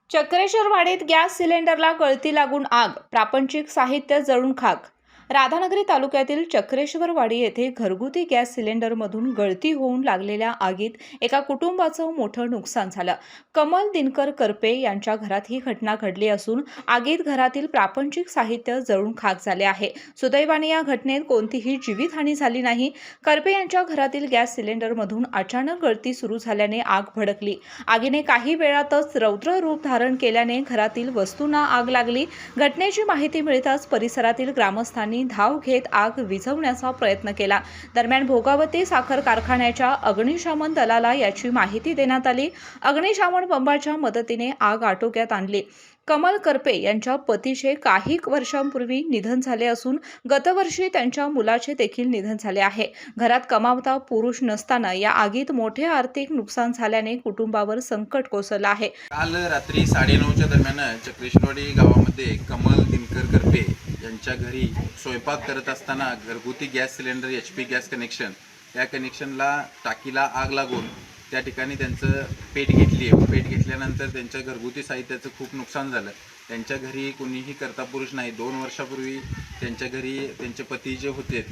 चक्रेश्वरवाडीत gas सिलेंडरला गळती लागून आग, प्रापंचिक साहित्य जळून खाक. राधानगरी तालुक्यातील चक्रेश्वरवाडी येथे घरगुती गॅस सिलेंडरमधून गळती होऊन लागलेल्या आगीत एका कुटुंबाचं मोठं नुकसान झालं. कमल दिनकर करपे यांच्या घरात ही घटना घडली असून आगीत घरातील प्रापंचिक साहित्य जळून खाक झाले आहे. सुदैवाने या घटनेत कोणतीही जीवितहानी झाली नाही. करपे यांच्या घरातील गॅस सिलेंडरमधून अचानक गळती सुरू झाल्याने आग भडकली. आगीने काही वेळातच रौद्र रूप धारण केल्याने घरातील वस्तूंना आग लागली. घटनेची माहिती मिळताच परिसरातील ग्रामस्थांनी धाव घेत आग विझवण्याचा प्रयत्न केला. दरम्यान भोगावती साखर कारखान्याच्या अग्निशमन दलाला याची माहिती देण्यात आली. अग्निशमन बंबाच्या मदतीने आग आटोक्यात आणली. कमल करपे यांच्या पतीचे काही वर्षांपूर्वी निधन झाले असून गतवर्षी त्यांच्या मुलाचे देखील निधन झाले आहे. घरात कमावता पुरुष नसताना या आगीत मोठे आर्थिक नुकसान झाल्याने कुटुंबावर संकट कोसळलं आहे. काल रात्री 9:30च्या दरम्यान चक्रेश्वरवाडी गावामध्ये कमल दिनकर करपे यांच्या घरी स्वयंपाक करत असताना घरगुती gas cylinder HP gas connection या कनेक्शनला टाकीला आग लागून त्या ठिकाणी त्यांचं पेट घेतली आहे. पेट घेतल्यानंतर त्यांच्या घरगुती साहित्याचं खूप नुकसान झालं. त्यांच्या घरी कोणीही कर्ता पुरुष नाही. 2 वर्षापूर्वी त्यांच्या घरी त्यांचे पती जे होते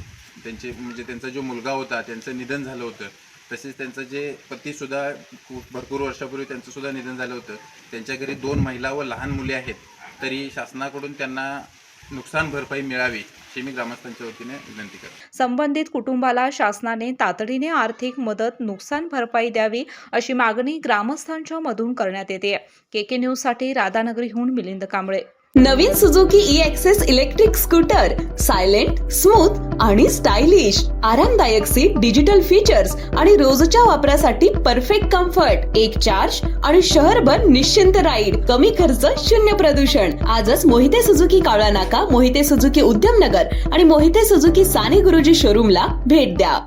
त्यांचा जो मुलगा होता त्यांचं निधन झालं होतं. तसेच त्यांचं जे पतीसुद्धा भरपूर वर्षापूर्वी त्यांचंसुद्धा निधन झालं होतं. त्यांच्या घरी 2 महिला व लहान मुले आहेत. तरी शासनाकडून त्यांना नुकसान भरपाई मिळावी अशी मी ग्रामस्थांच्या वतीने विनंती करतो. संबंधित कुटुंबाला शासनाने तातडीने आर्थिक मदत, नुकसान भरपाई द्यावी अशी मागणी ग्रामस्थांच्या मधून करण्यात येते. KK न्यूज साठी राधानगरीहून मिलिंद कांबळे. नवीन Suzuki E-Access electric scooter silent, smooth आणि स्टायलिश, आरामदायक सीट, डिजिटल फीचर्स आणि रोजच्या वापरासाठी परफेक्ट कम्फर्ट, एक चार्ज आणि शहरभर निश्चिंत राईड, कमी खर्च, शून्य प्रदूषण. आजच मोहिते सुझुकी कावळा नाका, मोहिते सुझुकी उद्यमनगर आणि मोहिते सुझुकी साने गुरुजी शोरूमला भेट द्या.